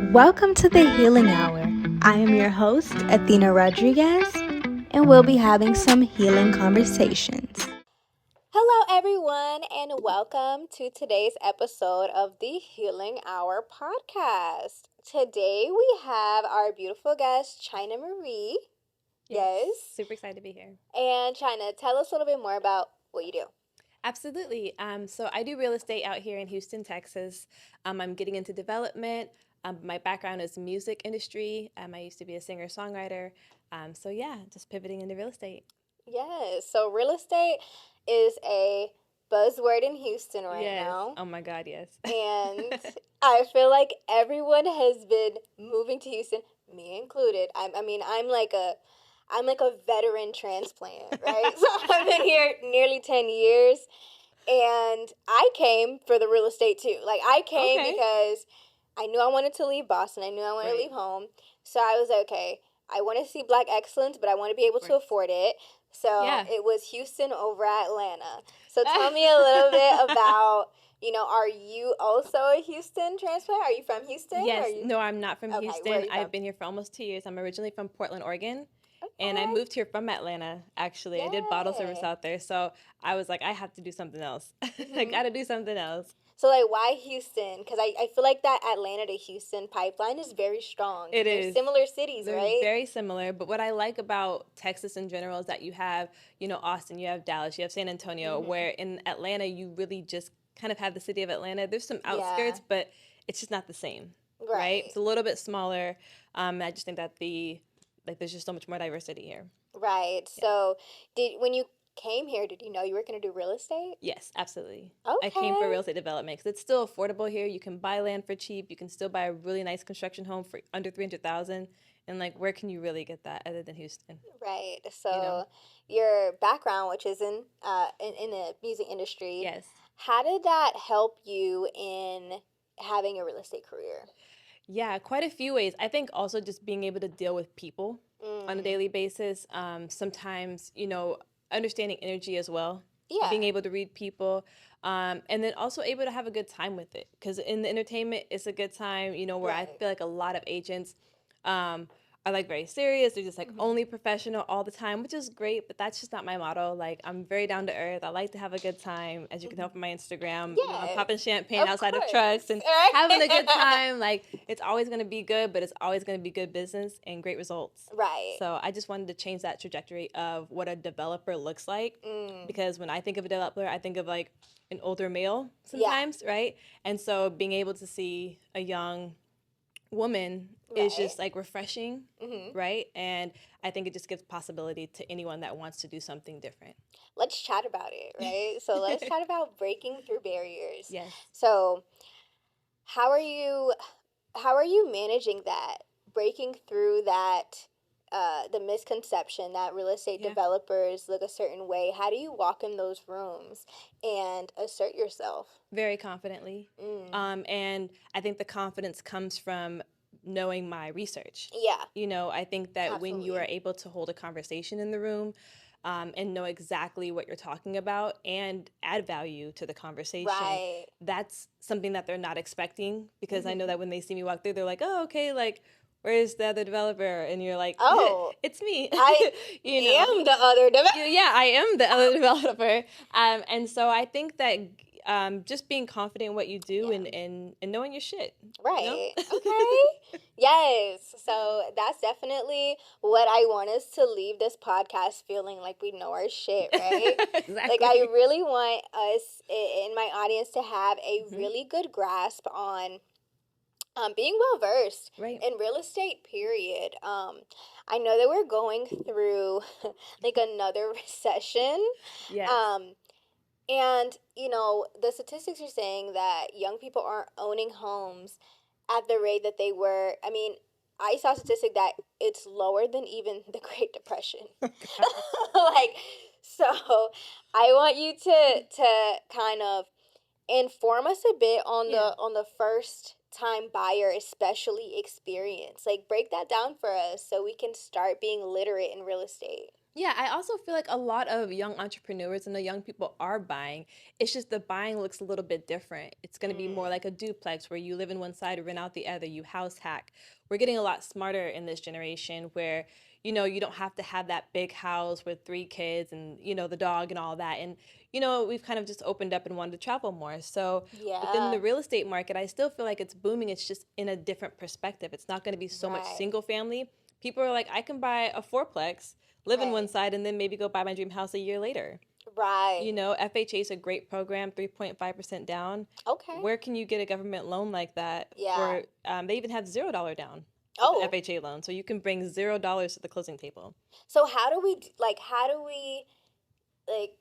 Welcome to the Healing Hour. I am your host, Athena Rodriguez, and we'll be having some healing conversations. Hello, everyone, and welcome to today's episode of the Healing Hour podcast. Today we have our beautiful guest, China Marie. Yes. Super excited to be here. And China, tell us a little bit more about what you do. Absolutely. So I do real estate out here in Houston, Texas. I'm getting into development. My background is music industry. I used to be a singer-songwriter. Just pivoting into real estate. Yes. So real estate is a buzzword in Houston right now. Oh my God, yes. And I feel like everyone has been moving to Houston, me included. I'm like a veteran transplant, right? So I've been here nearly 10 years, and I came for the real estate too. Like, I came because I knew I wanted to leave Boston. I knew I wanted to leave home. So I was like, okay, I want to see Black excellence, but I want to be able to afford it. So it was Houston over Atlanta. So tell me a little bit about, are you also a Houston transplant? Are you from Houston? Yes. No, I'm not from Okay, Houston. where are you I've from? been here for almost 2 years. I'm originally from Portland, Oregon. Okay. And I moved here from Atlanta, actually. I did bottle service Yay. out there. So I was like, I have to do something else. I got to do something else. So, like, why Houston? Because I feel like that Atlanta to Houston pipeline is very strong. It They're is. similar cities, They're right? very similar. But what I like about Texas in general is that you have, Austin, you have Dallas, you have San Antonio, where in Atlanta, you really just kind of have the city of Atlanta. There's some outskirts, but it's just not the same, right? It's a little bit smaller. I just think that there's just so much more diversity here. Right. Yeah. So, when you came here, did you know you were going to do real estate? Yes, absolutely. Okay. I came for real estate development because it's still affordable here. You can buy land for cheap. You can still buy a really nice construction home for under $300,000. And where can you really get that other than Houston? Right. So your background, which is in the music industry, yes. How did that help you in having a real estate career? Yeah, quite a few ways. I think also just being able to deal with people on a daily basis. Sometimes, understanding energy as well. Yeah. Being able to read people. And then also able to have a good time with it. Because in the entertainment, it's a good time, where I feel like a lot of agents are very serious. They're just only professional all the time, which is great, but that's just not my motto. I'm very down to earth. I like to have a good time, as you can tell from my Instagram. Yeah, I'm popping champagne outside of course. trucks and having a good time. It's always going to be good, but it's always going to be good business and great results. Right. So I just wanted to change that trajectory of what a developer looks like, because when I think of a developer, I think of an older male sometimes, right? And so being able to see a young woman is just refreshing, right? And I think it just gives possibility to anyone that wants to do something different. Let's chat about it, right? So let's chat about breaking through barriers. Yes. So how are you managing that, breaking through that, the misconception that real estate developers look a certain way? How do you walk in those rooms and assert yourself? Very confidently. And I think the confidence comes from knowing my research. Yeah. I think that when you are able to hold a conversation in the room and know exactly what you're talking about and add value to the conversation, that's something that they're not expecting, because I know that when they see me walk through, they're like, oh, okay, where's the other developer? And you're like, oh, it's me. I am the other developer. Yeah, I am the other developer. And so I think that just being confident in what you do and knowing your shit. Right. Okay. Yes. So that's definitely what I want us to leave this podcast feeling like we know our shit, right? Exactly. I really want us in my audience to have a really good grasp on being well-versed in real estate, period. I know that we're going through another recession. Yes. And, the statistics are saying that young people aren't owning homes at the rate that they were. I mean, I saw a statistic that it's lower than even the Great Depression. So I want you to kind of inform us a bit on the first time buyer especially experience. Break that down for us so we can start being literate in real estate. Yeah, I also feel like a lot of young entrepreneurs and the young people are buying. It's just the buying looks a little bit different. It's going to be more like a duplex where you live in one side, rent out the other, you house hack. We're getting a lot smarter in this generation where, you don't have to have that big house with 3 kids and, the dog and all that. And, we've kind of just opened up and wanted to travel more. So within the real estate market, I still feel like it's booming. It's just in a different perspective. It's not going to be so much single family. People are like, I can buy a fourplex, live in one side, and then maybe go buy my dream house a year later. Right. FHA is a great program, 3.5% down. Okay. Where can you get a government loan like that? Yeah. They even have $0 down. Oh. FHA loan. So you can bring $0 to the closing table. So how do we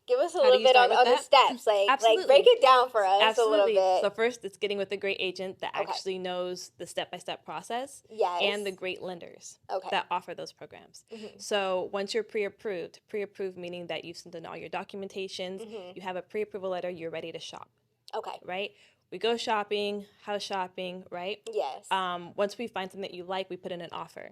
give us a little bit on the steps, like break it down for us a little bit. So first, it's getting with a great agent that actually knows the step-by-step process, and the great lenders that offer those programs. So once you're pre-approved meaning that you've sent in all your documentations, you have a pre-approval letter, you're ready to shop. Okay. Right? We go shopping, house shopping, right? Yes. Once we find something that you like, we put in an offer.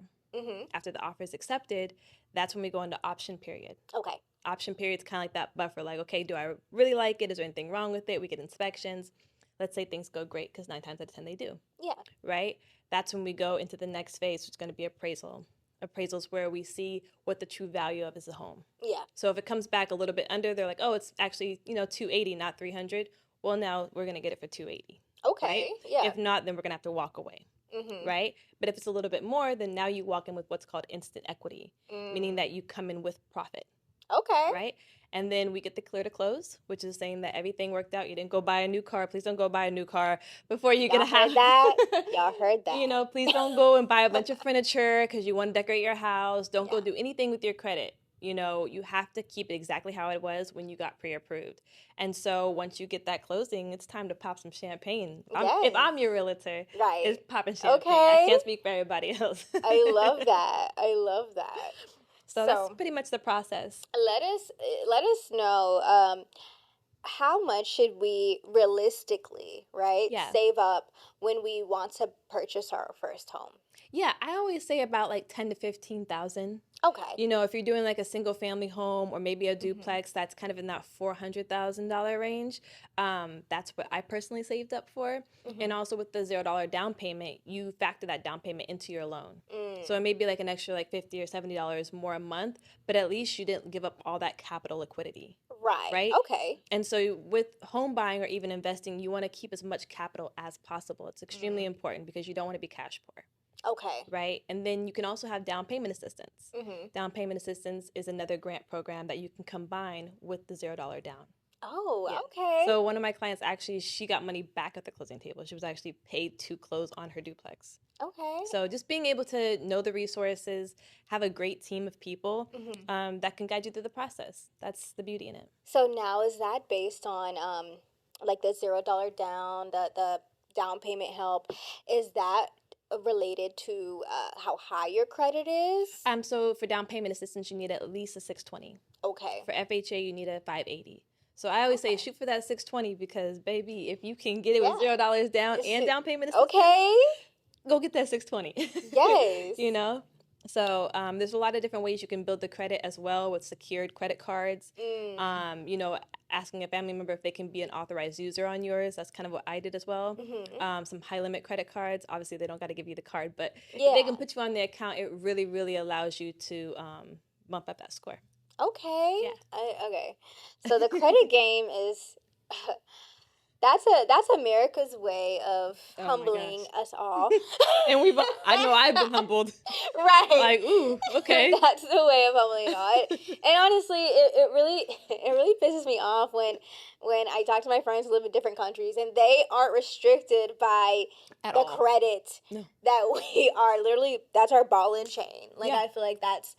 After the offer is accepted, that's when we go into option period. Okay. Option period is kind of like that buffer, like, okay, do I really like it? Is there anything wrong with it? We get inspections. Let's say things go great, because 9 times out of 10 they do. Yeah. Right? That's when we go into the next phase, which is going to be appraisal. Appraisal is where we see what the true value of is a home. Yeah. So if it comes back a little bit under, they're like, oh, it's actually, $280, not $300. Well, now we're going to get it for $280. Okay. Right? Yeah. If not, then we're going to have to walk away. Right? But if it's a little bit more, then now you walk in with what's called instant equity, meaning that you come in with profit. Okay. Right? And then we get the clear to close, which is saying that everything worked out. You didn't go buy a new car. Please don't go buy a new car before you get a house. Y'all heard that. Please don't go and buy a bunch of furniture because you want to decorate your house. Don't go do anything with your credit. You have to keep it exactly how it was when you got pre-approved. And so once you get that closing, it's time to pop some champagne. If I'm your realtor, it's popping champagne. Okay. I can't speak for everybody else. I love that. So that's pretty much the process. Let us know how much should we realistically, save up when we want to purchase our first home. Yeah, I always say about like 10 to 15,000. Okay. If you're doing like a single family home or maybe a duplex, that's kind of in that $400,000 range. That's what I personally saved up for. And also with the $0 down payment, you factor that down payment into your loan. So it may be like an extra like $50 or $70 more a month, but at least you didn't give up all that capital liquidity. Right? Okay. And so with home buying or even investing, you want to keep as much capital as possible. It's extremely important because you don't want to be cash poor. Okay. Right? And then you can also have down payment assistance. Down payment assistance is another grant program that you can combine with the $0 down. Oh, yeah. Okay. So one of my clients, actually, she got money back at the closing table. She was actually paid to close on her duplex. Okay. So just being able to know the resources, have a great team of people that can guide you through the process. That's the beauty in it. So now is that based on like the $0 down, the down payment help? Is that related to how high your credit is? So for down payment assistance, you need at least a 620. Okay. For FHA, you need a 580. So I always say shoot for that 620 because, baby, if you can get it with $0 down and down payment assistance, go get that 620. Yes. So there's a lot of different ways you can build the credit as well with secured credit cards. Asking a family member if they can be an authorized user on yours. That's kind of what I did as well. Some high limit credit cards. Obviously, they don't got to give you the card, but if they can put you on the account, it really, really allows you to bump up that score. Okay. Yeah. Okay. So the credit game is that's America's way of humbling us all. And I've been humbled. Right. Like, ooh, okay. That's the way of humbling all. And honestly, it really pisses me off when I talk to my friends who live in different countries and they aren't restricted by the credit that we are. Literally, that's our ball and chain. Like, I feel like that's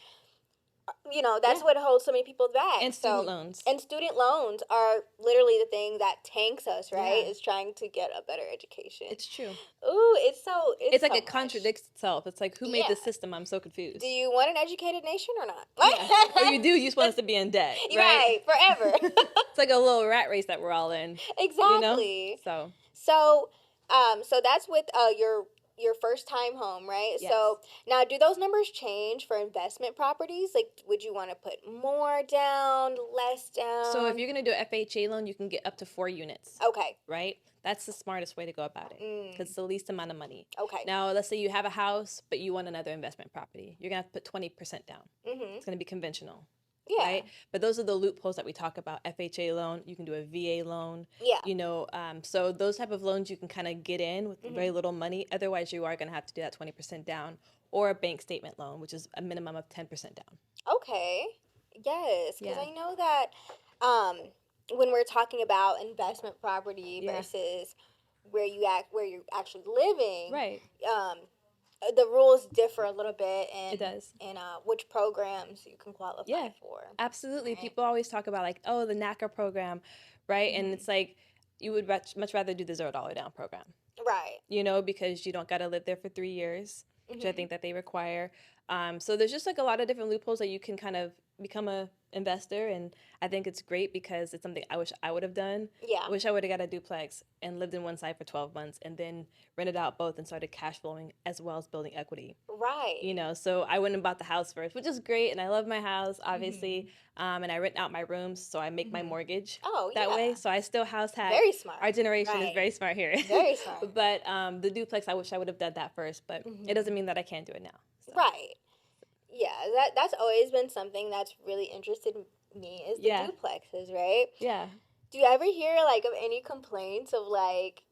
what holds so many people back. And student loans. And student loans are literally the thing that tanks us, right? Is trying to get a better education. It's true. Ooh, it's like so it contradicts itself. It's like, who made the system? I'm so confused. Do you want an educated nation or not? Or you do, you just want us to be in debt, right? Right, forever. It's like a little rat race that we're all in. Exactly. So that's with your your first time home, right? Yes. So now, do those numbers change for investment properties? Like, would you want to put more down, less down? So if you're going to do an FHA loan, you can get up to 4 units. Okay. Right? That's the smartest way to go about it because it's the least amount of money. Okay. Now, let's say you have a house, but you want another investment property. You're going to have to put 20% down. It's going to be conventional. Yeah. Right? But those are the loopholes that we talk about. FHA loan, you can do a VA loan. Yeah. You know, so those type of loans you can kind of get in with very little money. Otherwise, you are going to have to do that 20% down, or a bank statement loan, which is a minimum of 10% down. Okay. Yes, because Yeah. I know that when we're talking about investment property Yeah. versus where you're actually living, Right. The rules differ a little bit, and It does. and which programs you can qualify for. Absolutely. Right. People always talk about like, oh, the NACA program, right? And it's like you would much rather do the $0 down program, Right. you know, because you don't got to live there for 3 years, which I think that they require. So there's just like a lot of different loopholes that you can kind of become a investor, and I think it's great because it's something I wish I would have done. Yeah. I wish I would have got a duplex and lived in one side for 12 months and then rented out both and started cash flowing as well as building equity. Right. You know, so I went and bought the house first, which is great, and I love my house, obviously. And I rent out my rooms, so I make my mortgage that way. So I still house hack. Very smart. Our generation is Right. very smart here. Very smart. But the duplex, I wish I would have done that first, but it doesn't mean that I can't do it now. So. Right. Yeah, that's always been something that's really interested me is the duplexes, right? Yeah. Do you ever hear like of any complaints of like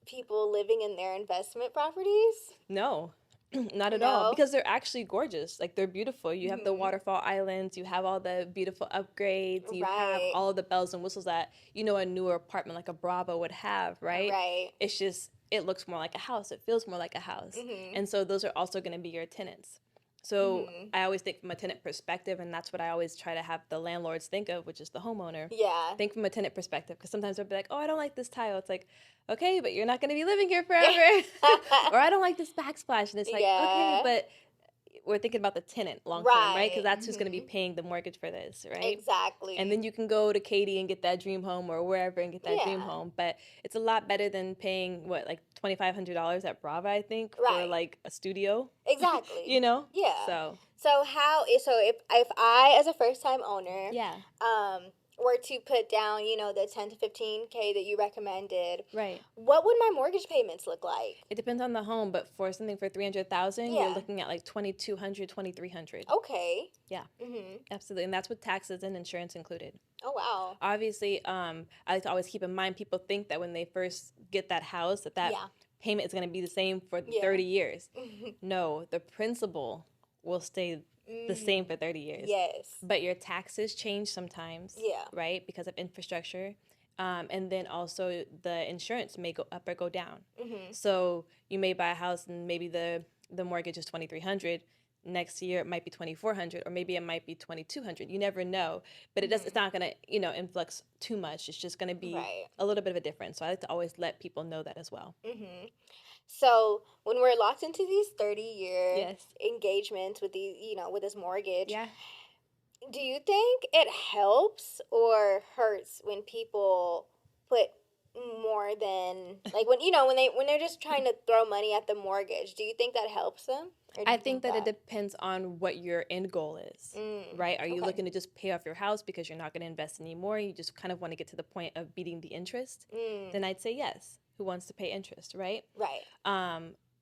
people living in their investment properties? No. Not at all, because they're actually gorgeous. Like, they're beautiful. You have the waterfall islands, you have all the beautiful upgrades, you have all the bells and whistles that, you know, a newer apartment like a Bravo would have, right? Right. It's just, it looks more like a house. It feels more like a house. And so those are also going to be your tenants. So I always think from a tenant perspective, and that's what I always try to have the landlords think of, which is the homeowner. Yeah. Think from a tenant perspective, because sometimes they'll be like, oh, I don't like this tile. It's like, okay, but you're not going to be living here forever. Or I don't like this backsplash. And it's like, okay, but we're thinking about the tenant long term, right? Because that's who's going to be paying the mortgage for this, right? Exactly. And then you can go to Katie and get that dream home, or wherever and get that dream home. But it's a lot better than paying, what, like $2,500 at Brava, I think, for like a studio. Exactly. You know? Yeah. So if I, as a first time owner, were to put down, you know, the 10 to 15K that you recommended, right, what would my mortgage payments look like? It depends on the home, but for something for $300,000, you're looking at like $2,200, $2,300. Okay. Yeah. Absolutely, and that's with taxes and insurance included. Oh wow. Obviously, I like to always keep in mind, people think that when they first get that house, that payment is going to be the same for 30 years. No, the principal will stay the same for 30 years. Yes. But your taxes change sometimes. Yeah. Right? Because of infrastructure. And then also the insurance may go up or go down. So you may buy a house and maybe the mortgage is $2,300. Next year it might be $2,400, or maybe it might be $2,200. You never know. But it's not going to, you know, influx too much. It's just going to be a little bit of a difference. So I like to always let people know that as well. So when we're locked into these 30-year engagements with these, you know, with this mortgage, do you think it helps or hurts when people put more than, like, when, you know, when they're just trying to throw money at the mortgage? Do you think that helps them? I think that it depends on what your end goal is, right? Are you looking to just pay off your house because you're not going to invest anymore? You just kind of want to get to the point of beating the interest? Then I'd say yes. Who wants to pay interest, right? Right.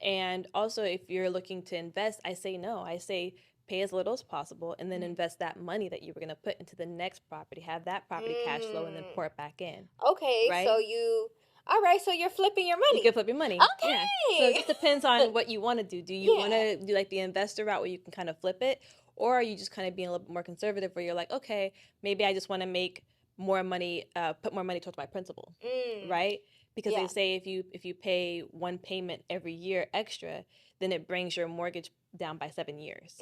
And also, if you're looking to invest, I say no. I say pay as little as possible and then invest that money that you were going to put into the next property, have that property cash flow, and then pour it back in. Okay, right? All right, so you're flipping your money. You can flip your money. Okay. Yeah. So it just depends on what you want to do. Do you want to do like the investor route where you can kind of flip it? Or are you just kind of being a little bit more conservative where you're like, okay, maybe I just want to make more money, put more money towards my principal, right? Because they say if you pay one payment every year extra, then it brings your mortgage down by 7 years.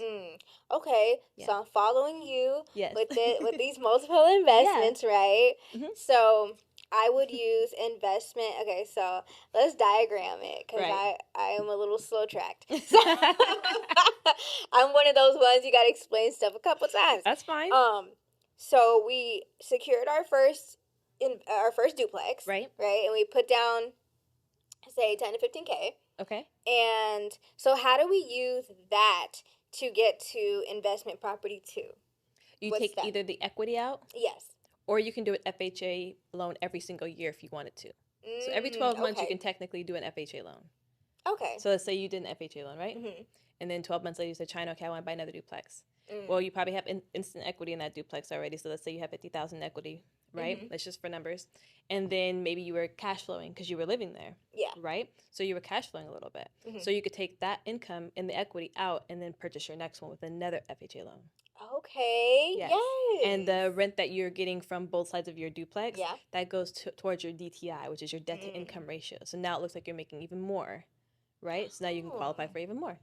Okay, so I'm following you with these multiple investments, right? So I would use investment. Okay, so let's diagram it because I am a little slow tracked. I'm one of those ones you got to explain stuff a couple times. That's fine. So we secured our first duplex, right, and we put down, say, 10 to 15K. Okay. And so how do we use that to get to investment property 2? You What's take that? either the equity out, Yes. or you can do an FHA loan every single year if you wanted to. So every 12 months, you Okay. can technically do an FHA loan. Okay. So let's say you did an FHA loan, right? Mm-hmm. And then 12 months later, you said, China, okay, I want to buy another duplex. Mm. Well, you probably have instant equity in that duplex already. So let's say you have 50,000 equity, right? Mm-hmm. That's just for numbers. And then maybe you were cash flowing because you were living there. Yeah. Right? So you were cash flowing a little bit. Mm-hmm. So you could take that income and the equity out and then purchase your next one with another FHA loan. Okay. Yes. Yes. And the rent that you're getting from both sides of your duplex, Yeah. that goes towards your DTI, which is your debt to income ratio. So now it looks like you're making even more, right? So now you can qualify for even more.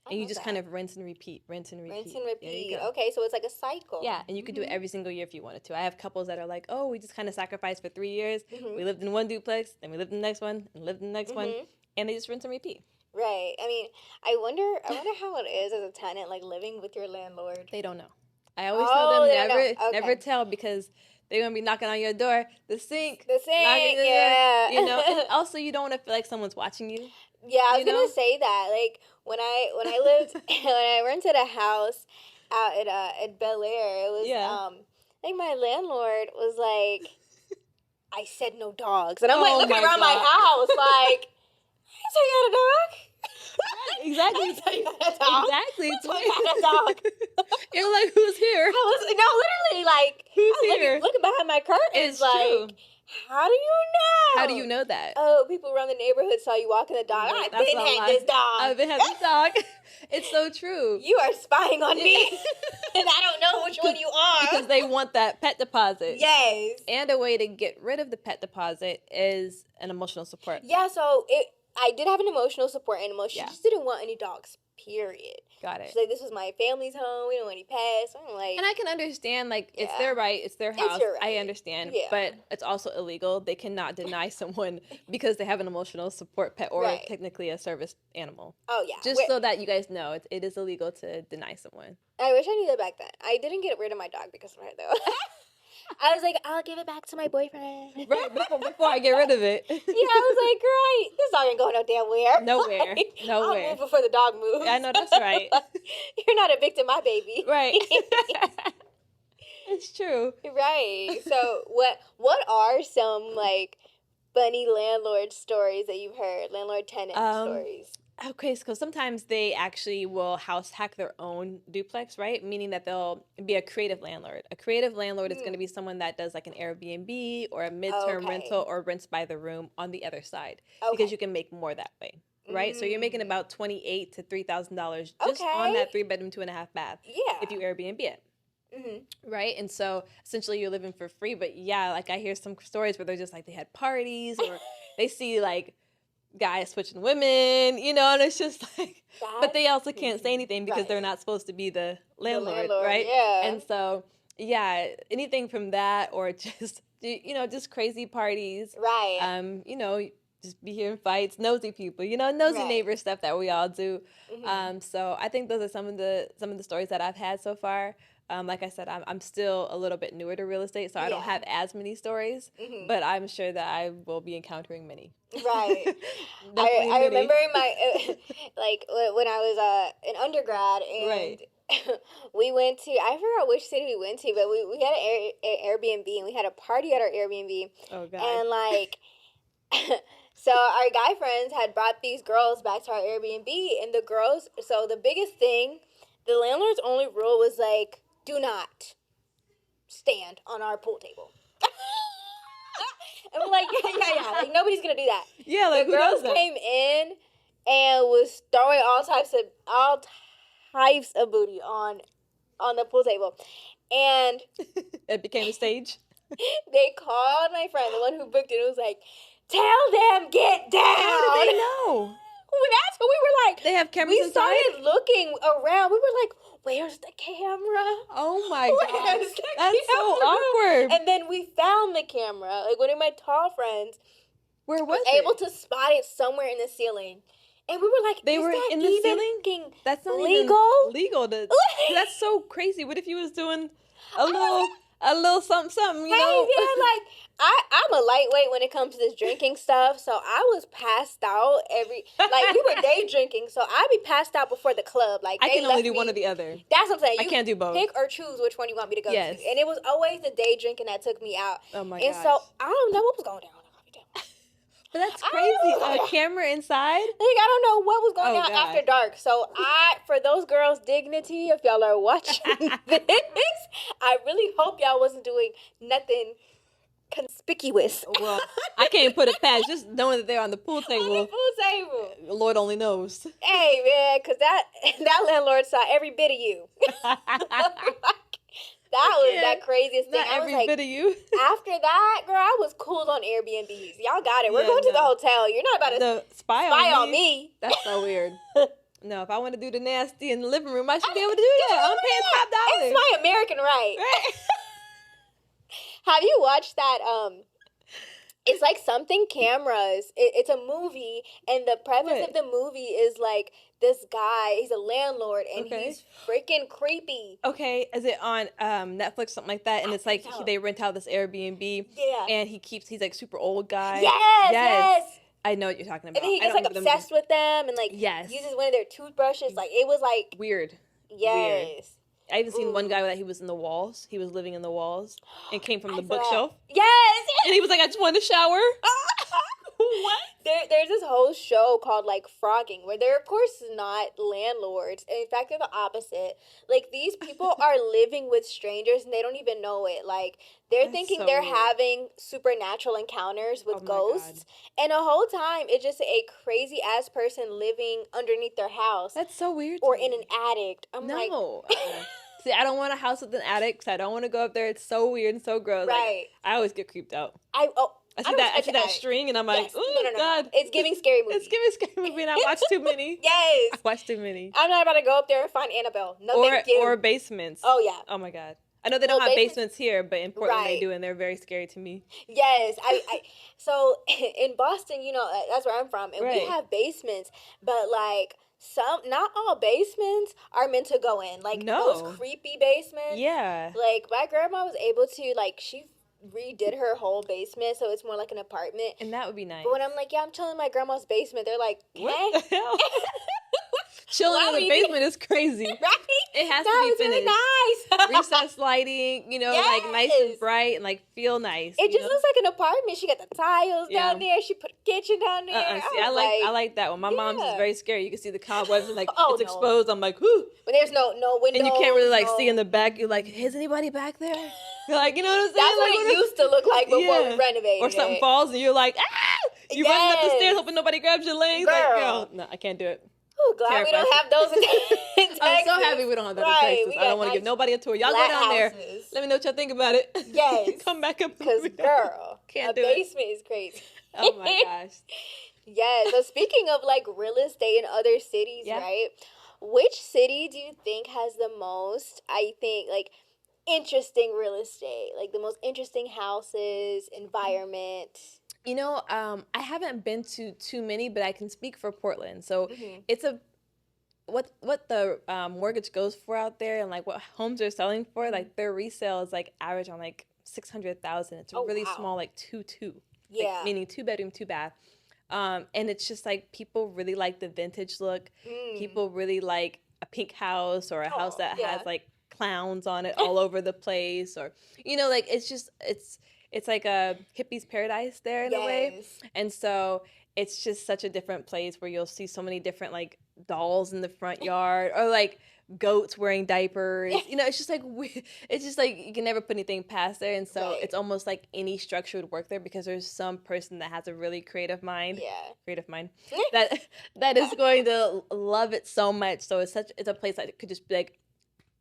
And you just kind of rinse and repeat, rinse and repeat. Rinse and There you repeat. go. Okay, so it's like a cycle. Yeah, and you could do it every single year if you wanted to. I have couples that are like, oh, we just kind of sacrificed for 3 years. Mm-hmm. We lived in one duplex, then we lived in the next one, and lived in the next one, and they just rinse and repeat. Right. I mean, I wonder how it is as a tenant, like living with your landlord. They don't know. I always tell them never Okay. tell, because they're gonna be knocking on your door, the sink, yeah. door, you know. And also, you don't want to feel like someone's watching you. Yeah, I was You know? gonna say that. Like when I lived when I rented a house out at Bel Air, it was like my landlord was like, I said no dogs, and I'm like looking around my house like, so you got a dog? Exactly. So you got a dog? Exactly. It's So you got a dog? You're like, who's here? I was literally like, Who's I was here? looking behind my curtains, It's like, true. how do you know? How do you know that? Oh, people around the neighborhood saw you walking the dog. I've been had this dog. I've been had this dog. It's so true. You are spying on me, and I don't know which one you are. Because they want that pet deposit. Yes. And a way to get rid of the pet deposit is an emotional support. Yeah, so I did have an emotional support animal. She just didn't want any dogs, period. Got it. She's like, this was my family's home. We don't want any pets. I'm like, And I can understand, like, it's their right, it's their house. your right. I understand. Yeah. But it's also illegal. They cannot deny someone because they have an emotional support pet or technically a service animal. Oh, yeah. Just so that you guys know, it is illegal to deny someone. I wish I knew that back then. I didn't get rid of my dog because of her, though. I was like, I'll give it back to my boyfriend. Right, before I get rid of it. Yeah, I was like, girl, this dog ain't going no damn where. Nowhere. Like, Nowhere. I'll move before the dog moves. I know, that's right. You're not evicting my baby. Right. It's true. Right. So what are some, like, funny landlord stories that you've heard? Landlord tenant stories? Okay, so sometimes they actually will house hack their own duplex, right? Meaning that they'll be a creative landlord. A creative landlord is going to be someone that does like an Airbnb or a midterm rental or rents by the room on the other side, because you can make more that way, right? So you're making about $2,800 to $3,000 just on that 3-bedroom, 2.5 bath. Yeah. If you Airbnb it. Right? And so essentially you're living for free. But yeah, like I hear some stories where they're just like, they had parties or they see like guys switching women, you know, and it's just like, but they also can't say anything because they're not supposed to be the landlord, right? Yeah. And so, yeah, anything from that or just, you know, just crazy parties. Right. You know, just be hearing fights, nosy people, you know, nosy neighbor stuff that we all do. So I think those are some of the stories that I've had so far. Like I said, I'm still a little bit newer to real estate, so I don't have as many stories, but I'm sure that I will be encountering many. Right. I remember in my, like, when I was an undergrad, and we went to, I forgot which city we went to, but we had an Airbnb, and we had a party at our Airbnb. Oh, God. And, like, so our guy friends had brought these girls back to our Airbnb, and the girls, so the biggest thing, the landlord's only rule was, like, do not stand on our pool table. And we're like, yeah, like nobody's gonna do that. Yeah, like the who girls does that? came in and was throwing all types of booty on the pool table, and It became a stage. they called my friend, the one who booked it. It was like, tell them get down. How did they know? That's what we were like. They have cameras We inside? started looking around. We were like, where's the camera? Oh my God. Where's the That's so camera? awkward. And then we found the camera. Like, one of my tall friends Where was able it? to spot it somewhere in the ceiling. And we were like, They is were that in the even ceiling? fucking That's not legal? even legal. That's so crazy. What if you was doing a little a little something, something, you Hey, know. yeah, like I'm a lightweight when it comes to this drinking stuff. So I was passed out like we were day drinking. So I'd be passed out before the club. Like I they can only left do me. one or the other. That's what I'm saying. I You can't do both. Pick or choose which one you want me to go Yes. to. And it was always the day drinking that took me out. Oh my And gosh. so I don't know what was going on. But that's crazy. A camera inside? Like, I don't know what was going on gosh. after dark. So for those girls' dignity, if y'all are watching this, I really hope y'all wasn't doing nothing conspicuous. Well, I can't put it past just knowing that they're on the pool table. On the pool table. Lord only knows. Hey, man, because that landlord saw every bit of you. That was that craziest thing. Not I was every like, bit of you. after that, girl, I was cool on Airbnbs. Y'all got it. We're going to the hotel. You're not about to spy on me. That's so weird. No, if I want to do the nasty in the living room, I should be able to do that. I'm paying $5. It's my American right. Right. Have you watched that? It's like Something Cameras. It's a movie, and the premise of the movie is like this guy. He's a landlord, and he's freaking creepy. Okay, is it on Netflix, something like that? And it's like they rent out this Airbnb. Yeah. And he's like super old guy. Yes. I know what you're talking about. And then he gets like obsessed with them, and like uses one of their toothbrushes. Like it was like weird. Yes. Weird. I even seen one guy that he was in the walls. He was living in the walls and came from the bookshelf. Yes. And he was like, I just wanted to shower. What? There's this whole show called like Frogging, where they're of course not landlords. And in fact, they're the opposite. Like these people are living with strangers and they don't even know it. Like they're thinking they're having supernatural encounters with ghosts. And the whole time it's just a crazy ass person living underneath their house. That's so weird. Or in an attic. I'm like See, I don't want a house with an attic because I don't want to go up there. It's so weird and so gross. Right. Like, I always get creeped out. I see that string and I'm like, oh, God. It's giving scary movie. It's giving scary movie and I watch too many. Yes. I watch too many. I'm not about to go up there and find Annabelle. No, thank you. Or basements. Oh, yeah. Oh, my God. I know they don't have basements here, but in Portland they do, and they're very scary to me. Yes. So in Boston, you know, that's where I'm from, and we have basements, but like not all basements are meant to go in. Like those creepy basements. Yeah. Like my grandma was able to, like, she redid her whole basement so it's more like an apartment. And that would be nice. But when I'm like, yeah, I'm chilling in my grandma's basement, they're like, what the hell? Chilling in the basement is crazy. Right? It has to be finished. Really nice. Recessed lighting, you know, like nice and bright and like feel nice. It just looks like an apartment. She got the tiles down there. She put a kitchen down there. See, I like that one. My mom's is very scary. You can see the cobwebs and like it's exposed. I'm like, whoo. But there's no window. And you can't really like see in the back. You're like, is anybody back there? You're like, you know what I'm saying? That's what it used to look like before we renovated. Or something falls and you're like, ah! You running up the stairs hoping nobody grabs your legs. Girl. Like, girl, no, I can't do it. Oh, glad we don't have those in Texas. I'm so happy we don't have that in Texas. I don't want to give nobody a tour. Y'all go down there. Let me know what y'all think about it. Yes. Come back up. Because, girl, can't do basement is crazy. Oh, my gosh. Yeah. So, speaking of, like, real estate in other cities, right? Which city do you think has the most, I think, like, interesting real estate? Like, the most interesting houses, environment? You know, I haven't been to too many, but I can speak for Portland. So it's what the mortgage goes for out there, and like what homes are selling for. Like their resale is like average on like 600,000. It's a really small, like 2-2. Yeah, like, meaning 2-bedroom, 2-bath. And it's just like people really like the vintage look. People really like a pink house or a house that has like clowns on it all over the place, or you know, like it's like a hippie's paradise there in a way. And so it's just such a different place where you'll see so many different like dolls in the front yard or like goats wearing diapers. You know, it's just like you can never put anything past there. And so it's almost like any structure would work there because there's some person that has a really creative mind. That is going to love it so much. So it's a place that could just be like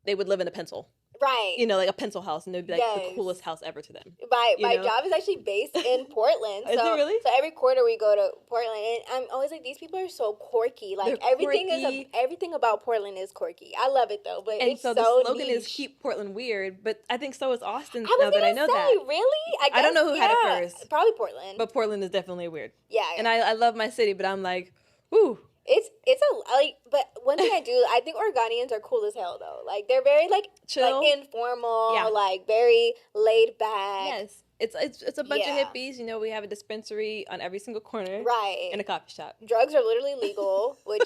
they would live in a pencil. Right. You know, like a pencil house, and it would be like the coolest house ever to them. My job is actually based in Portland. Is it really? So every quarter we go to Portland, and I'm always like, these people are so quirky. Like everything about Portland is quirky. I love it though, but it's so the slogan is "Keep Portland Weird," but I think so is Austin. Now that I know that, really, I don't know who had it first. Probably Portland, but Portland is definitely weird. Yeah, and I love my city, but I'm like, ooh. It's a like, but one thing I think Oregonians are cool as hell though. Like they're very like Chill. like informal, Yeah. like very laid back. Yes. It's a bunch of Yeah. hippies. You know, we have a dispensary on every single corner. Right. And a coffee shop. Drugs are literally legal, which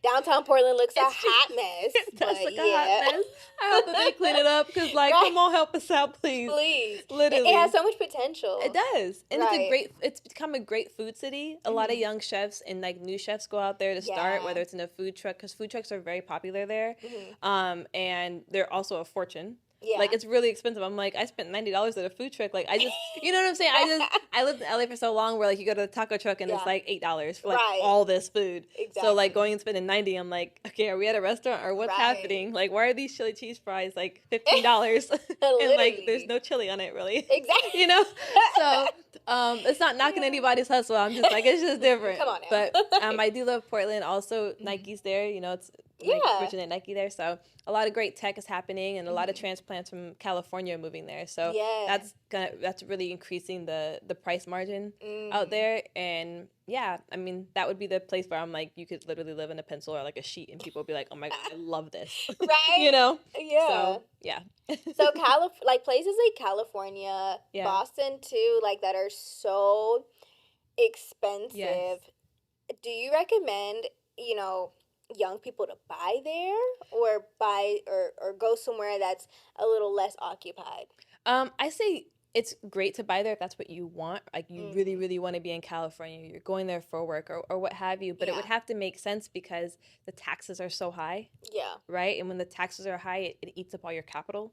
downtown Portland looks a hot mess. It does But look yeah. a hot mess. I hope that they clean it up because, like, Right. come on, help us out, please. Please. Literally. It has so much potential. It does. And Right. it's become a great food city. A lot of young chefs and like new chefs go out there to start, Yeah. whether it's in a food truck, because food trucks are very popular there. And they're also a fortune. Yeah. Like it's really expensive. I'm like, I spent $90 at a food truck. Like I just, you know what I'm saying? I lived in LA for so long where like you go to the taco truck and it's like $8 for like Right. all this food. Exactly. So like going and spending 90, I'm like, okay, are we at a restaurant or what's Right. happening? Like why are these chili cheese fries like $15? And like there's no chili on it really. Exactly. You know? So it's not knocking anybody's hustle. I'm just like, it's just different. Come on now. But I do love Portland. Also, Nike's there. You know, it's Nike, Yeah. originated Nike there. So a lot of great tech is happening, and a lot of transplants from California are moving there. So Yeah. that's really increasing the price margin out there. And yeah, I mean that would be the place where I'm like, you could literally live in a pencil or like a sheet, and people would be like, oh my god, I love this. Right. You know? Yeah. So yeah. So like places like California, Yeah. Boston too, like that are so expensive. Yes. Do you recommend, young people to buy there or buy or go somewhere that's a little less occupied? I say it's great to buy there if that's what you want. Like you really, really want to be in California. You're going there for work or what have you. But it would have to make sense because the taxes are so high, Yeah. right? And when the taxes are high, it eats up all your capital.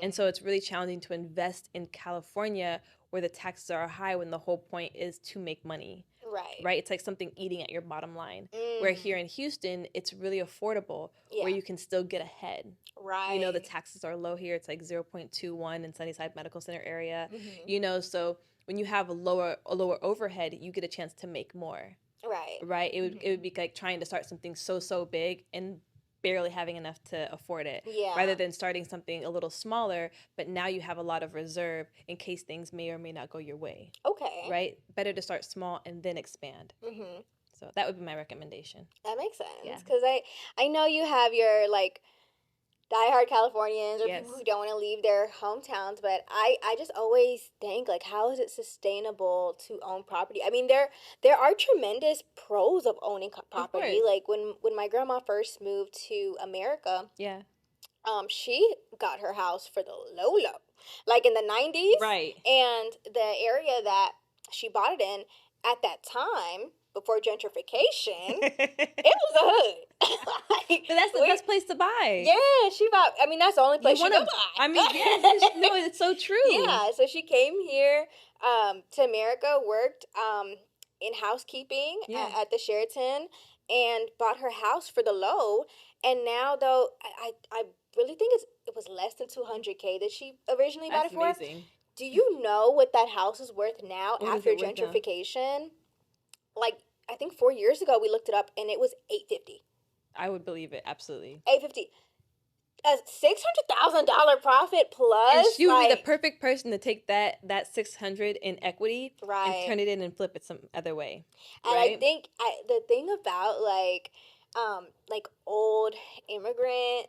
And so it's really challenging to invest in California where the taxes are high when the whole point is to make money. Right. Right? It's like something eating at your bottom line. Where here in Houston, it's really affordable where you can still get ahead. Right. You know, the taxes are low here. It's like 0.21 in Sunnyside Medical Center area. You know, so when you have a lower overhead, you get a chance to make more. Right. Right? It would be like trying to start something so big and barely having enough to afford it. Yeah. Rather than starting something a little smaller, but now you have a lot of reserve in case things may or may not go your way. Okay. Right? Better to start small and then expand. Mm-hmm. So that would be my recommendation. That makes sense. Yeah. Because I know you have your, like, diehard Californians or Yes. people who don't want to leave their hometowns, but I just always think, like, how is it sustainable to own property? I mean, there are tremendous pros of owning property. course. Like, when my grandma first moved to America, Yeah. she got her house for the low, like in the 90s. Right. And the area that she bought it in at that time, before gentrification, it was a hood. Like, But that's the best place to buy. yeah, she bought. I mean, that's the only place she wanna- could buy. I mean, yes, no, it's so true. Yeah, so she came here to America, worked in housekeeping Yeah. at the Sheraton, and bought her house for the low. And now, though, I really think it was less than $200K that she originally bought That's it for. amazing. Do you know what that house is worth now What is after it worth now? gentrification? Like, I think 4 years ago we looked it up, and it was $850. I would believe it, absolutely. $850. A $600,000 profit plus. And she would be like, the perfect person to take that $600 in equity Right. and turn it in and flip it some other way. And right? I think the thing about like old immigrant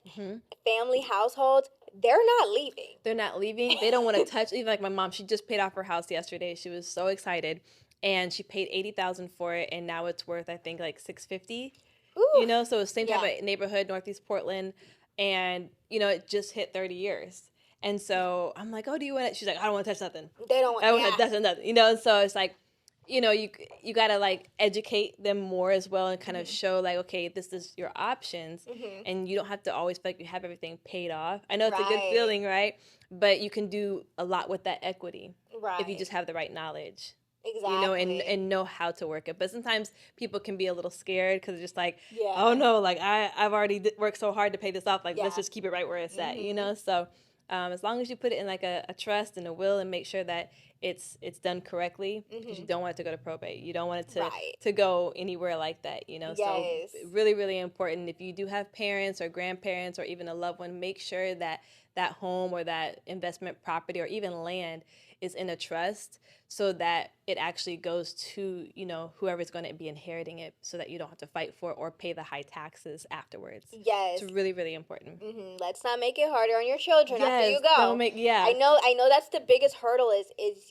family households, they're not leaving. They're not leaving. They don't want to touch. Even like my mom, she just paid off her house yesterday. She was so excited, and she paid $80,000 for it, and now it's worth I think like $650. Ooh. You know, so same type Yeah. of neighborhood, Northeast Portland, and you know it just hit 30 years. And so I'm like, oh, do you want it? She's like, I don't want to touch nothing. They don't want. I don't want Yeah. to touch nothing. You know, and so it's like, you know, you gotta like educate them more as well and kind of show like, okay, this is your options, and you don't have to always feel like you have everything paid off. I know it's a good Right. feeling, right? But you can do a lot with that equity Right. if you just have the right knowledge. Exactly. You know, and know how to work it. But sometimes people can be a little scared because it's just like, Yeah. oh no, like I've already worked so hard to pay this off. Like let's Yeah. just keep it right where it's at, you know? So as long as you put it in like a trust and a will and make sure that it's done correctly, because you don't want it to go to probate. You don't want it Right. to go anywhere like that, you know? Yes. So really, really important. If you do have parents or grandparents or even a loved one, make sure that that home or that investment property or even land is in a trust, so that it actually goes to, whoever's going to be inheriting it, so that you don't have to fight for it or pay the high taxes afterwards. Yes. It's really, really important. Let's not make it harder on your children after you go. Don't make, yeah. I know that's the biggest hurdle is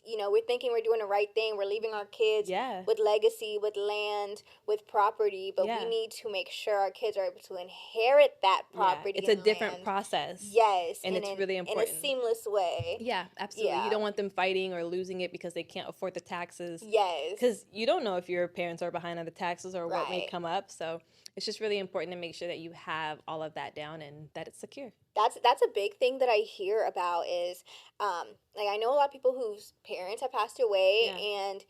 we're thinking we're doing the right thing. We're leaving our kids with legacy, with land, with property, but we need to make sure our kids are able to inherit that property. It's a different process. Yes. And it's really important. In a seamless way. Yeah, absolutely. You don't want them fighting or losing it because they can't afford the taxes. Yes. Because you don't know if your parents are behind on the taxes or what may come up. So it's just really important to make sure that you have all of that down and that it's secure. That's a big thing that I hear about is, I know a lot of people whose parents have passed away and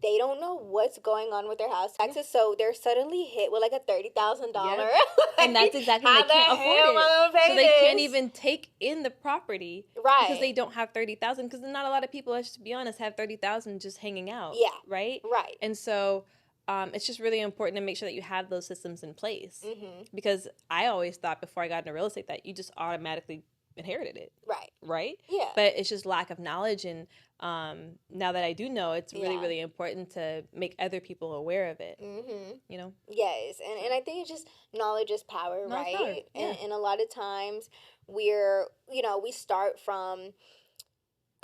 they don't know what's going on with their house taxes, so they're suddenly hit with like a $30,000. And that's exactly, they can't afford it. So they can't even take in the property because they don't have $30,000. Because not a lot of people, let's be honest, have $30,000 just hanging out. Yeah. Right? Right. And so it's just really important to make sure that you have those systems in place. Because I always thought before I got into real estate that you just automatically inherited it. Right? Yeah. But it's just lack of knowledge, and now that I do know, it's really, really important to make other people aware of it. Yes, and I think it's just knowledge is power, right? And a lot of times we start from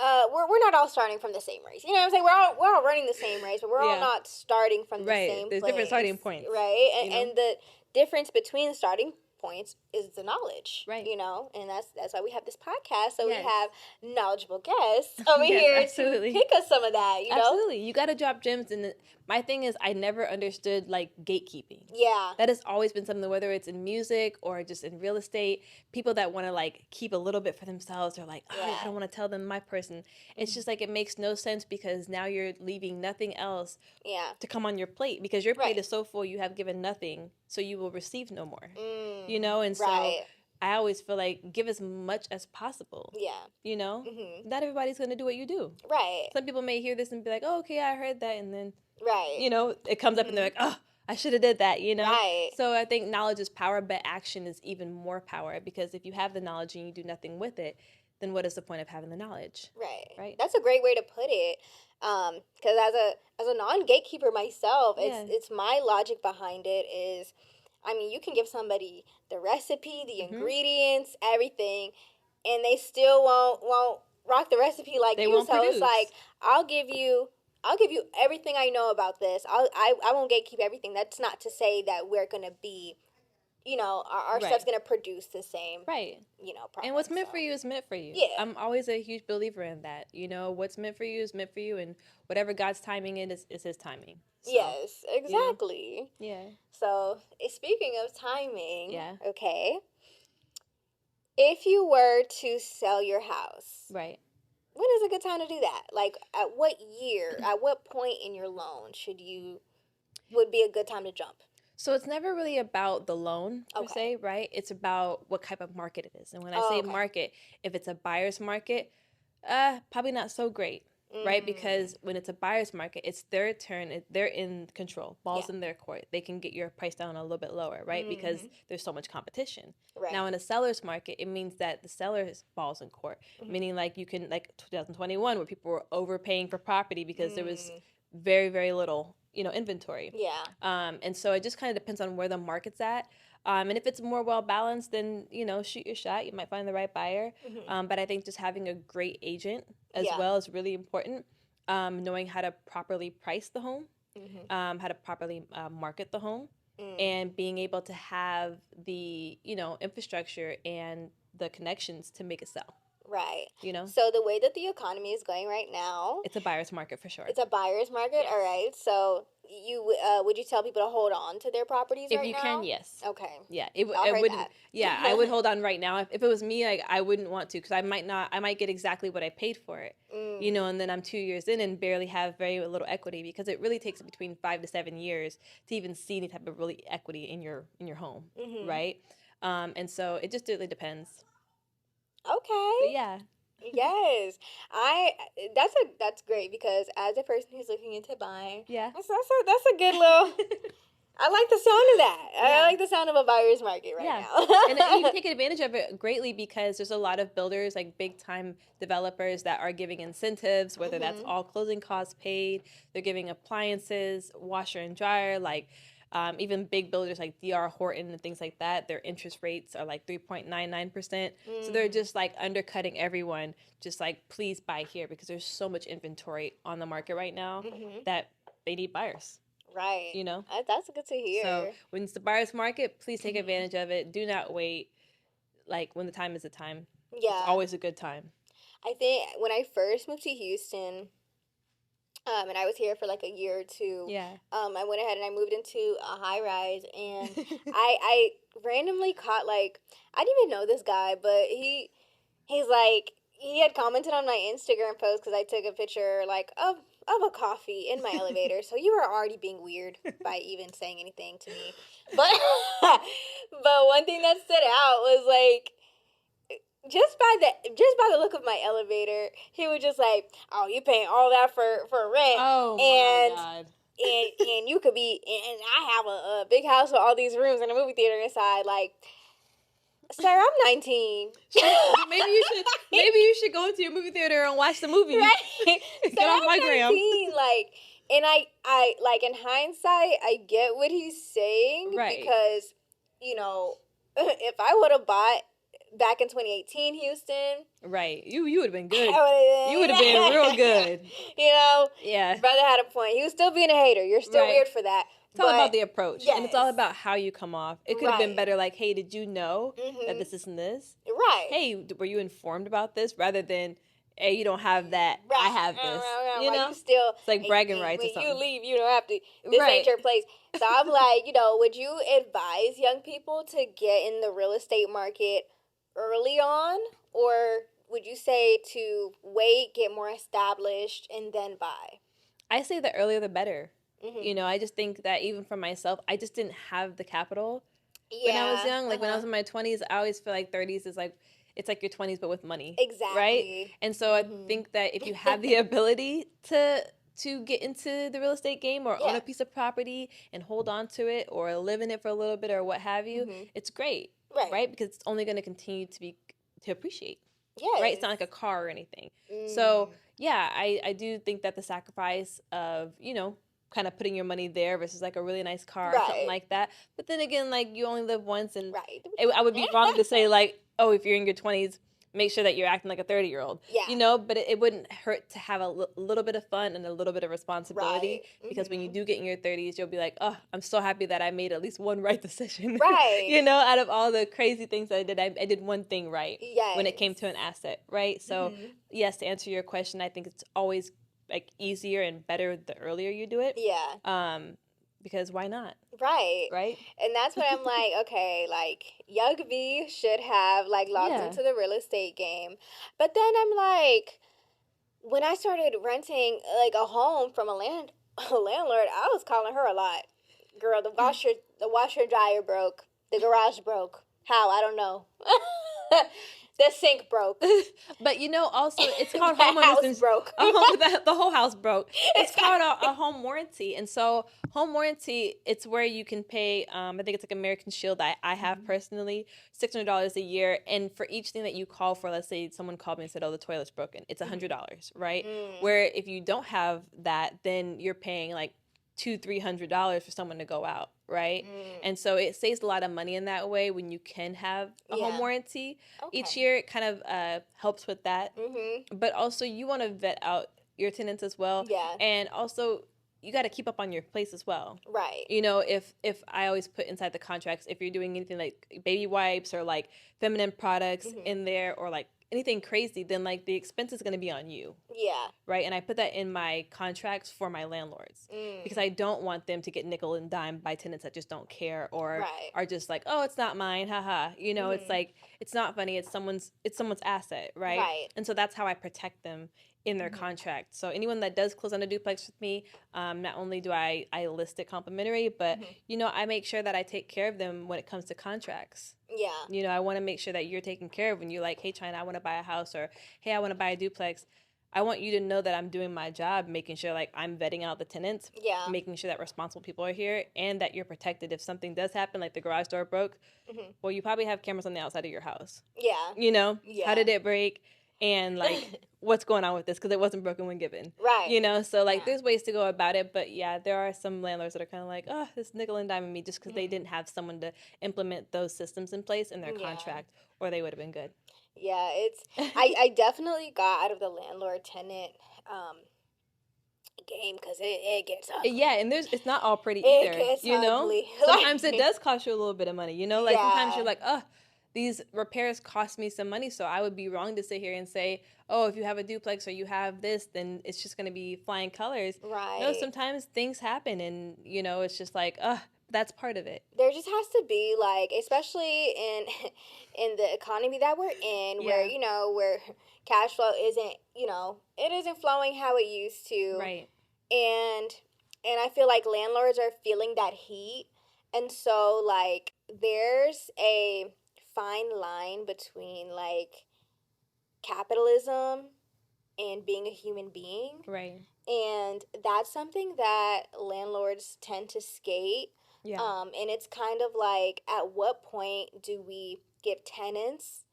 we're not all starting from the same race. You know what I'm saying? We're all running the same race, but we're all not starting from the same There's place. different starting points. Right? And the difference between the starting points is the knowledge, and that's why we have this podcast, so we have knowledgeable guests over here to pick us some of that. Absolutely, you got to drop gems. And my thing is, I never understood like gatekeeping. That has always been something, whether it's in music or just in real estate, people that want to like keep a little bit for themselves, or like, I don't want to tell them my person. It's just like, it makes no sense, because now you're leaving nothing else to come on your plate, because your plate is so full, you have given nothing, so you will receive no more. And so I always feel like give as much as possible. Not everybody's going to do what you do. Some people may hear this and be like, oh, okay, I heard that. And then, it comes up and they're like, oh, I should have did that, So I think knowledge is power, but action is even more power, because if you have the knowledge and you do nothing with it, then what is the point of having the knowledge? Right. That's a great way to put it. Because as a non-gatekeeper myself, it's my logic behind it is, you can give somebody the recipe, the ingredients, everything, and they still won't rock the recipe like they you. Won't so produce. It's like, I'll give you everything I know about this. I won't gatekeep everything. That's not to say that we're gonna be, our stuff's gonna produce the same. Product, and what's meant for you is meant for you. I'm always a huge believer in that. What's meant for you is meant for you, and whatever God's timing is His timing. So, yes, exactly. So, speaking of timing, okay, if you were to sell your house, when is a good time to do that? Like, at what year, at what point in your loan would be a good time to jump? So it's never really about the loan per se, right? It's about what type of market it is. And when I say market, if it's a buyer's market, probably not so great. Right? Because when it's a buyer's market, it's their turn. They're in control. Ball's in their court. They can get your price down a little bit lower, right? Because there's so much competition. Now, in a seller's market, it means that the seller's ball's in court. Meaning, like, you can, like 2021, where people were overpaying for property because there was very, very little, inventory. And so it just kind of depends on where the market's at. And if it's more well-balanced, then, shoot your shot. You might find the right buyer. But I think just having a great agent as well is really important. Knowing how to properly price the home, how to properly market the home, and being able to have the, infrastructure and the connections to make it sell. Right. So the way that the economy is going right now, it's a buyer's market for sure. It's a buyer's market. Yes. All right. So would you tell people to hold on to their properties if right you now? can? Yes. Okay. Yeah. I would hold on right now. If it was me, I wouldn't want to, because I might get exactly what I paid for it. And then I'm 2 years in and barely have very little equity, because it really takes between 5 to 7 years to even see any type of really equity in your home, right? And so it just really depends. Okay. But yeah. Yes. That's great, because as a person who's looking into buying, that's a good little I like the sound of that. Yeah. I like the sound of a buyer's market right now. And you can take advantage of it greatly because there's a lot of builders, like big time developers, that are giving incentives, whether that's all closing costs paid, they're giving appliances, washer and dryer, like even big builders like DR Horton and things like that, their interest rates are like 3.99%. So they're just like undercutting everyone, just like, please buy here, because there's so much inventory on the market right now that they need buyers. Right. You know? That's good to hear. So when it's the buyer's market, please take advantage of it. Do not wait. Like, when the time is the time. Yeah. It's always a good time. I think when I first moved to Houston, and I was here for like a year or two. Yeah. I went ahead and I moved into a high rise, and I randomly caught, like, I didn't even know this guy, but he's like, he had commented on my Instagram post because I took a picture like of a coffee in my elevator. So you were already being weird by even saying anything to me. But but one thing that stood out was like, just by the look of my elevator, he was just like, "Oh, you paying all that for rent?" Oh my God. And you could be, and I have a big house with all these rooms and a movie theater inside. Like, sir, I'm 19. Maybe you should go into your movie theater and watch the movie. Right? Get off my gram. Like, and I like, in hindsight, I get what he's saying, right? Because, you know, if I would have bought back in 2018 Houston, right, you would have been good. You would have been real good. You know, yeah. Brother had a point. He was still being a hater. You're still weird for that. It's all about the approach, yes. and it's all about how you come off. It could have been better, like, "Hey, did you know that this and this?" Right. "Hey, were you informed about this?" Rather than, "Hey, you don't have that. Right. I have this." You know, you still, it's like bragging rights or something. When you leave, you don't have to. This ain't your place. So I'm like, you know, would you advise young people to get in the real estate market early on, or would you say to wait, get more established, and then buy? I say the earlier the better. You know, I just think that even for myself, I just didn't have the capital when I was young. Like, when I was in my 20s, I always feel like 30s is like, it's like your 20s, but with money. Exactly. Right? And so I think that if you have the ability to get into the real estate game, or own a piece of property and hold on to it, or live in it for a little bit, or what have you, it's great. Right? Because it's only going to continue to appreciate. Yes. Right? It's not like a car or anything. So, yeah, I do think that the sacrifice of, you know, kind of putting your money there versus like a really nice car or something like that. But then again, like, you only live once, and I would be wrong to say, like, oh, if you're in your 20s, make sure that you're acting like a 30-year-old. Yeah. You know, but it wouldn't hurt to have a little bit of fun and a little bit of responsibility. Because when you do get in your 30s, you'll be like, oh, I'm so happy that I made at least one right decision. Right. You know, out of all the crazy things that I did, I did one thing right when it came to an asset. Right. So, yes, to answer your question, I think it's always like easier and better the earlier you do it. Yeah. Because why not? Right. Right. And that's when I'm like, okay, like, young B should have like logged into the real estate game. But then I'm like, when I started renting like a home from a landlord, I was calling her a lot. Girl, the washer and dryer broke. The garage broke. How? I don't know. The sink broke. But, you know, also, it's called homeowners. Broke. The whole house broke. It's called a home warranty. And so home warranty, it's where you can pay, I think it's like American Shield I have personally, $600 a year. And for each thing that you call for, let's say someone called me and said, oh, the toilet's broken, it's $100, right? Where if you don't have that, then you're paying like $200-$300 for someone to go out, right? And so it saves a lot of money in that way when you can have a home warranty. Each year it kind of helps with that. But also you want to vet out your tenants as well. Yeah. And also you got to keep up on your place as well. Right. You know, if I always put inside the contracts, if you're doing anything like baby wipes or like feminine products in there, or like anything crazy, then like the expense is going to be on you. Yeah. Right. And I put that in my contracts for my landlords because I don't want them to get nickel and dime by tenants that just don't care, or are just like, oh, it's not mine, haha. You know, it's like, it's not funny. It's someone's asset, right? Right. And so that's how I protect them in their contract. So anyone that does close on a duplex with me, not only do I list it complimentary, but you know, I make sure that I take care of them when it comes to contracts. Yeah. You know, I want to make sure that you're taken care of when you're like, hey, China, I want to buy a house, or hey, I want to buy a duplex. I want you to know that I'm doing my job, making sure like I'm vetting out the tenants, Yeah. making sure that responsible people are here, and that you're protected if something does happen, like the garage door broke. Well, you probably have cameras on the outside of your house. Yeah. You know, Yeah. how did it break, and like what's going on with this, because it wasn't broken when given. Right. You know, so like there's ways to go about it, but yeah, there are some landlords that are kind of like, oh, this nickel and diming me just because they didn't have someone to implement those systems in place in their contract, or they would have been good. Yeah, it's I definitely got out of the landlord tenant game because it gets ugly. Yeah, and it's not all pretty It either. gets You know, ugly. sometimes it does cost you a little bit of money. You know, like sometimes you're Yeah. like, oh, these repairs cost me some money, so I would be wrong to sit here and say, oh, if you have a duplex or you have this, then it's just going to be flying colors. Right. No, sometimes things happen, and you know, it's just like, that's part of it. There just has to be like, especially in the economy that we're in, where you know where cash flow isn't, you know, it isn't flowing how it used to. Right. And I feel like landlords are feeling that heat, and so like there's a fine line between like capitalism and being a human being. Right. And that's something that landlords tend to skate. Yeah. And it's kind of like, at what point do we give tenants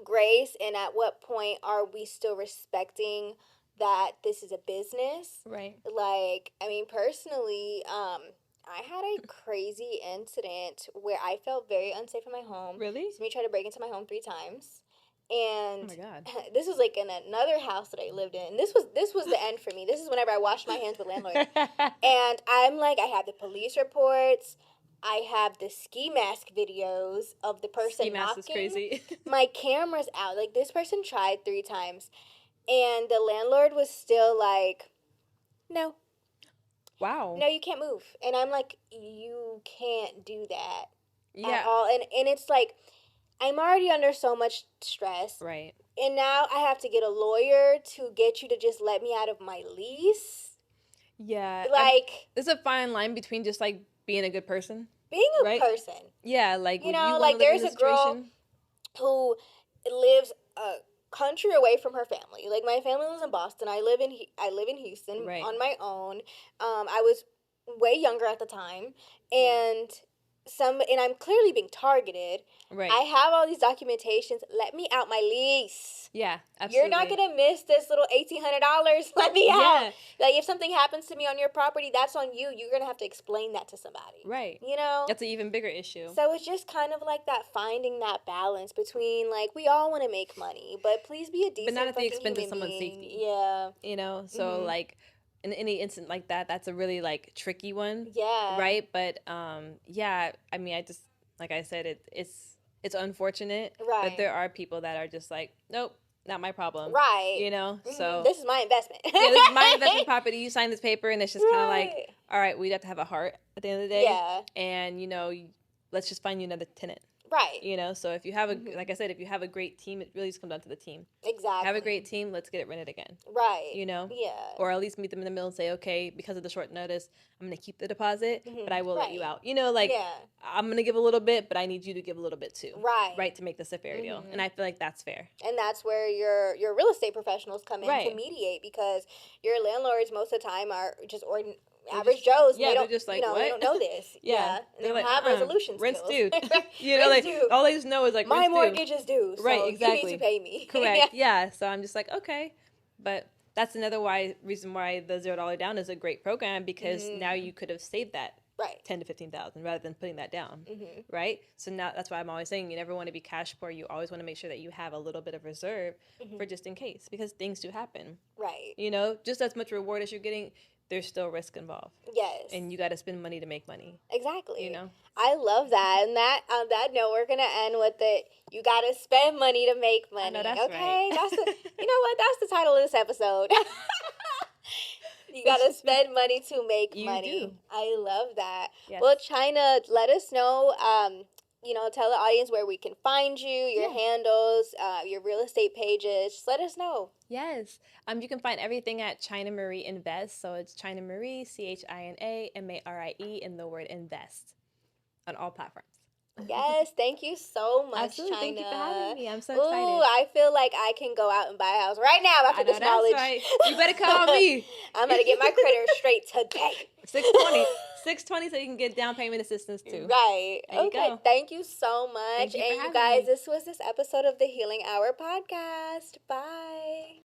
grace, and at what point are we still respecting that this is a business? Right. Like, I mean, personally, I had a crazy incident where I felt very unsafe in my home. Really? Somebody tried to break into my home 3 times. And oh my God. This was like in another house that I lived in. This was the end for me. This is whenever I washed my hands with landlord. And I'm like, I have the police reports. I have the ski mask videos of the person ski mask knocking. Is crazy. My camera's out. Like, this person tried 3 times. And the landlord was still like, no. Wow. No, you can't move. And I'm like, you can't do that at all. And it's like, I'm already under so much stress. Right. And now I have to get a lawyer to get you to just let me out of my lease. Yeah. Like, there's a fine line between just like being a good person. Being a person. Yeah, like, you know, like there's a girl who lives a country away from her family. Like, my family lives in Boston. I live in Houston on my own. I was way younger at the time, and I'm clearly being targeted. Right. I have all these documentations. Let me out my lease. Yeah, absolutely. You're not gonna miss this little $1,800. Let me out. Like, if something happens to me on your property, that's on you. You're gonna have to explain that to somebody. Right. You know? That's an even bigger issue. So it's just kind of like that, finding that balance between, like, we all want to make money, but please be a decent, but not at the expense of someone's safety. Yeah. You know, so like, in any incident like that, that's a really like tricky one. Yeah. Right. But yeah, I mean, I just, like I said, it's unfortunate. Right. But there are people that are just like, nope, not my problem. Right. You know, so this is my investment. yeah, this is my investment property. You sign this paper, and it's just kind of like, all right, we have to have a heart at the end of the day. Yeah. And you know, let's just find you another tenant. Right. You know, so if you have like I said, if you have a great team, it really just comes down to the team. Exactly. Have a great team, let's get it rented again. Right. You know? Yeah. Or at least meet them in the middle and say, okay, because of the short notice, I'm going to keep the deposit, but I will let you out. You know, like, I'm going to give a little bit, but I need you to give a little bit too. Right. Right, to make this a fair deal. And I feel like that's fair. And that's where your real estate professionals come in to mediate, because your landlords most of the time are just average Joes. Yeah, they're just like, what? They don't know this. Yeah. And they don't have resolution rent's skills. due. You know, like, all they just know is like, my mortgage is due. So right, exactly. you need to pay me. Correct. Yeah. So I'm just like, okay. But that's another reason why the $0 down is a great program, because now you could have saved that. Right. 10 to 15,000 rather than putting that down. Right. So now that's why I'm always saying you never want to be cash poor. You always want to make sure that you have a little bit of reserve for just in case, because things do happen. Right. You know, just as much reward as you're getting, there's still risk involved. Yes. And you got to spend money to make money. Exactly. You know? I love that. And that on that note, we're going to end with it. You got to spend money to make money. I know, that's okay? right. That's you know what? That's the title of this episode. You got to spend money to make money. You do. I love that. Yes. Well, China, let us know, you know, tell the audience where we can find you, your handles, your real estate pages. Just let us know. Yes. You can find everything at China Marie Invest. So it's China Marie, ChinaMarie, in the word invest on all platforms. Yes, thank you so much, Absolutely. China. Thank you for having me. I'm so Ooh, excited. I feel like I can go out and buy a house right now after I know this that's knowledge. right. You better call me. I'm gonna get my critter straight today. 620 so you can get down payment assistance too. Right. There you Okay. go. Thank you so much. Thank you for And you having guys, me. this was this episode of the Healing Hour podcast. Bye.